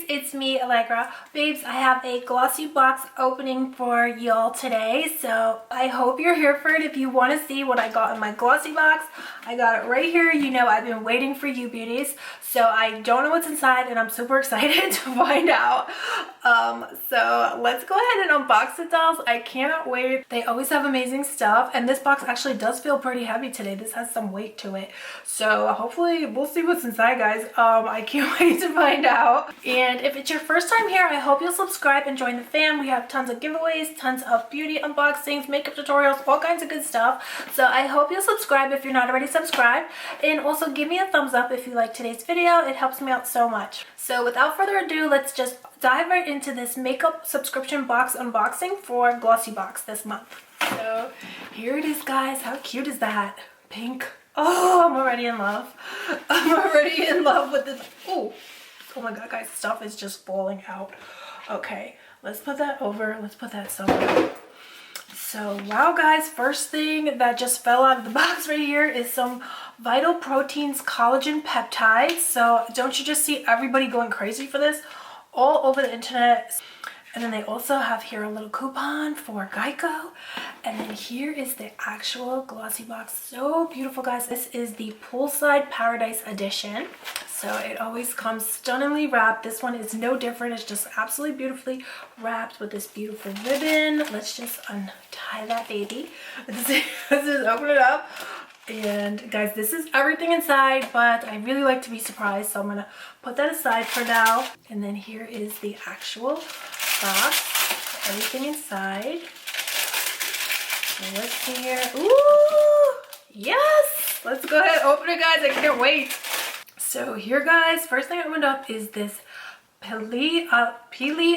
it's me, Allegra. Babes, I have a glossy box opening for y'all today, so I hope you're here for it. If you want to see what I got in my glossy box, I got it right here. You know I've been waiting for you beauties, so I don't know what's inside and I'm super excited to find out. So let's go ahead and unbox it, dolls. I cannot wait. They always have amazing stuff, and this box actually does feel pretty heavy today. This has some weight to it, so hopefully we'll see what's inside, guys. I can't wait to find out. And if it's your first time here, I hope you'll subscribe and join the fam. We have tons of giveaways, tons of beauty unboxings, makeup tutorials, all kinds of good stuff. So I hope you'll subscribe if you're not already subscribed, and also give me a thumbs up if you like today's video. It helps me out so much. So without further ado, let's just dive right into this makeup subscription box unboxing for Glossy Box this month. So here it is, guys. How cute is that? Pink. Oh, I'm already in love. I'm already in love with this. Oh my god, guys, stuff is just falling out. Okay, let's put that over. Let's put that somewhere. So wow, guys, first thing that just fell out of the box right here is some Vital Proteins collagen peptides. So don't you just see everybody going crazy for this all over the internet? And then they also have here a little coupon for Geico. And then here is the actual glossy box. So beautiful, guys. This is the Poolside Paradise edition. So it always comes stunningly wrapped. This one is no different. It's just absolutely beautifully wrapped with this beautiful ribbon. Let's just untie that baby. Let's just open it up. And guys, this is everything inside, but I really like to be surprised, so I'm gonna put that aside for now. And then here is the actual box, everything inside. So let's see here. Ooh, yes! Let's go ahead and open it, guys. I can't wait. So here, guys, first thing I opened up is this Pili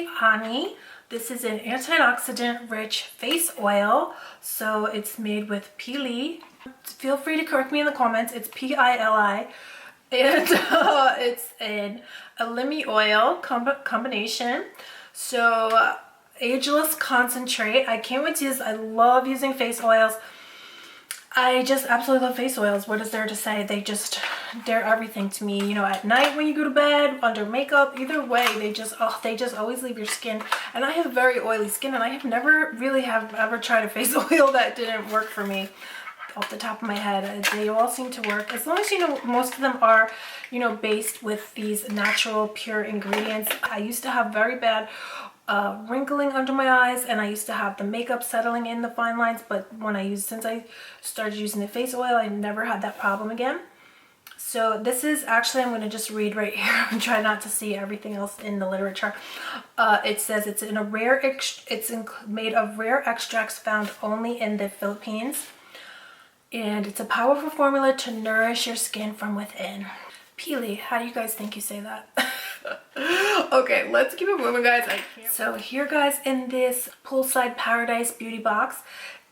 Honey. This is an antioxidant rich face oil. So it's made with Pili. Feel free to correct me in the comments. It's P-I-L-I. And it's an elemi oil combination. So ageless concentrate. I can't wait to use. I love using face oils. I just absolutely love face oils. What is there to say? They're everything to me. You know, at night when you go to bed, under makeup, either way, they just always leave your skin. And I have very oily skin, and I have never really ever tried a face oil that didn't work for me. Off the top of my head, they all seem to work, as long as, you know, most of them are, you know, based with these natural pure ingredients. I used to have very bad wrinkling under my eyes, and I used to have the makeup settling in the fine lines, but since I started using the face oil, I never had that problem again. So this is actually, I'm going to just read right here and try not to see everything else in the literature. It says it's made of rare extracts found only in the Philippines. And it's a powerful formula to nourish your skin from within. Pili, how do you guys think you say that? Okay, let's keep it moving, guys. So here, guys, in this Poolside Paradise beauty box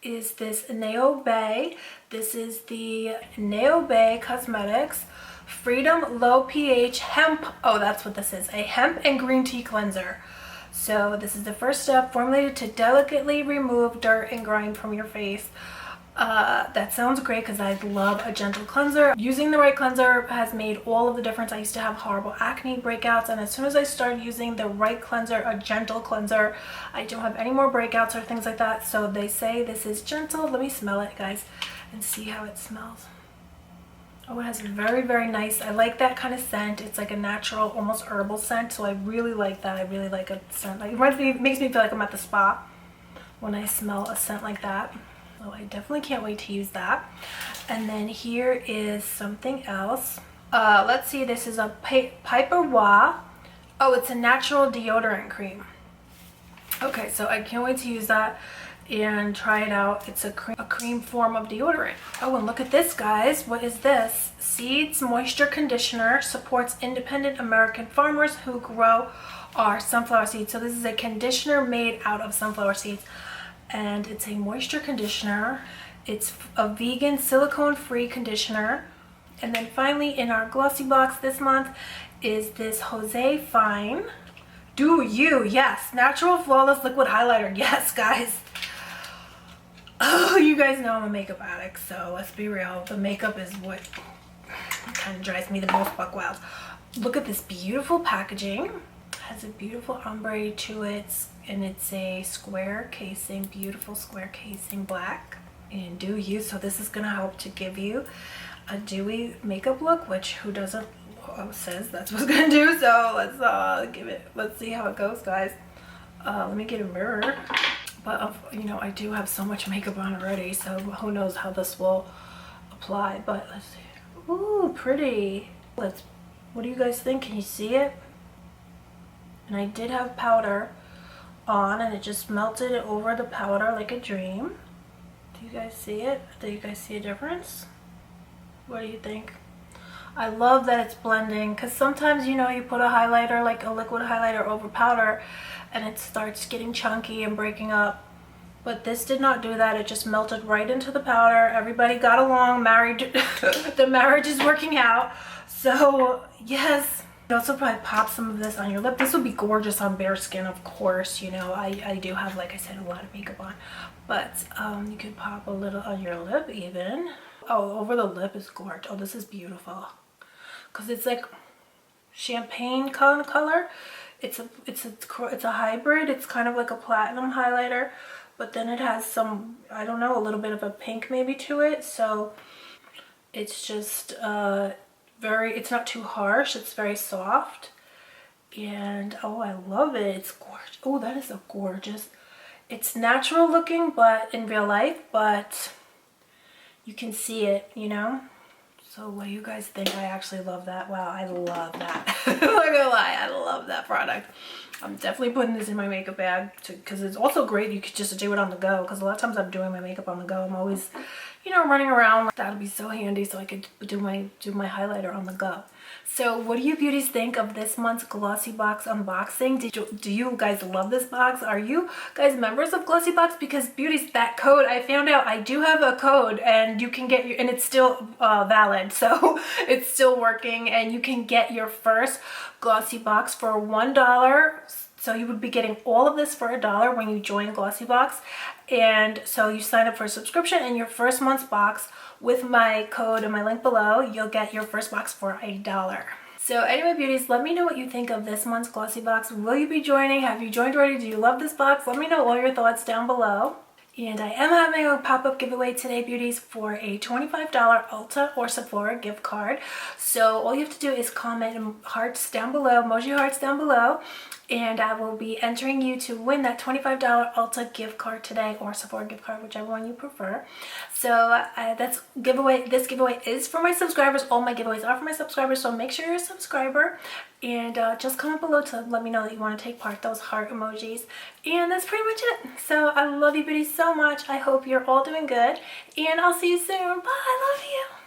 is this Neo Bay. This is the Neo Bay Cosmetics Freedom Low pH Hemp. Oh, that's what this is. A hemp and green tea cleanser. So this is the first step, formulated to delicately remove dirt and grime from your face. That sounds great because I love a gentle cleanser. Using the right cleanser has made all of the difference. I used to have horrible acne breakouts, and as soon as I started using the right cleanser, a gentle cleanser, I don't have any more breakouts or things like that. So they say this is gentle. Let me smell it, guys, and see how it smells. Oh, it has a very, very nice, I like that kind of scent. It's like a natural, almost herbal scent, so I really like that. I really like a scent. Like, it makes me feel like I'm at the spa when I smell a scent like that. So I definitely can't wait to use that. And then here is something else. Let's see, this is a Piper Wa. Oh, it's a natural deodorant cream. Okay, so I can't wait to use that and try it out. It's a cream form of deodorant. Oh, and look at this, guys. What is this? Seeds Moisture Conditioner supports independent American farmers who grow our sunflower seeds. So this is a conditioner made out of sunflower seeds. And it's a moisture conditioner. It's a vegan silicone-free conditioner. And then finally, in our glossy box this month is this Jose Fine Do You, yes, natural flawless liquid highlighter. Yes, guys. Oh, you guys know I'm a makeup addict, so let's be real. The makeup is what kind of drives me the most buck wild. Look at this beautiful packaging. has a beautiful ombre to it, and it's a square casing, beautiful square casing, black and dewy. So this is gonna help to give you a dewy makeup look, which who doesn't says that's what's gonna do. So let's see how it goes, guys. Let me get a mirror. But you know, I do have so much makeup on already, so who knows how this will apply. But let's see. Ooh, pretty. What do you guys think? Can you see it? And I did have powder on, and it just melted over the powder like a dream. Do you guys see it? Do you guys see a difference? What do you think? I love that it's blending, because sometimes, you know, you put a highlighter, like a liquid highlighter, over powder and it starts getting chunky and breaking up. But this did not do that. It just melted right into the powder. Everybody got along, married. The marriage is working out. So yes. You also probably pop some of this on your lip. This would be gorgeous on bare skin, of course. You know, I do have, like I said, a lot of makeup on. But you could pop a little on your lip even. Oh, over the lip is gorgeous. Oh, this is beautiful. Because it's like champagne color. It's a hybrid. It's kind of like a platinum highlighter, but then it has some, I don't know, a little bit of a pink maybe to it. So it's just it's not too harsh. It's very soft. And oh, I love it. It's gorgeous. Oh, that is a gorgeous. It's natural looking, but in real life, but you can see it, you know. So what do you guys think? I actually love that. Wow, I love that. I'm not gonna lie, I love that product. I'm definitely putting this in my makeup bag because it's also great. You could just do it on the go, because a lot of times I'm doing my makeup on the go. I'm always, you know, running around. That'll be so handy, so I could do my highlighter on the go. So what do you beauties think of this month's Glossybox unboxing? Do you guys love this box? Are you guys members of Glossybox? Because beauties, that code, I found out I do have a code, and you can get your, and it's still valid, so it's still working, and you can get your first Glossybox for $1. So you would be getting all of this for $1 when you join Glossybox. And so you sign up for a subscription, and your first month's box with my code and my link below, you'll get your first box for $1. So anyway, beauties, let me know what you think of this month's Glossybox. Will you be joining? Have you joined already? Do you love this box? Let me know all your thoughts down below. And I am having a pop-up giveaway today, beauties, for a $25 Ulta or Sephora gift card. So all you have to do is comment hearts down below, emoji hearts down below, and I will be entering you to win that $25 Ulta gift card today, or Sephora gift card, whichever one you prefer. So this giveaway is for my subscribers. All my giveaways are for my subscribers, so make sure you're a subscriber. And just comment below to let me know that you want to take part, those heart emojis. And that's pretty much it. So I love you beauties so much. I hope you're all doing good. And I'll see you soon. Bye. I love you.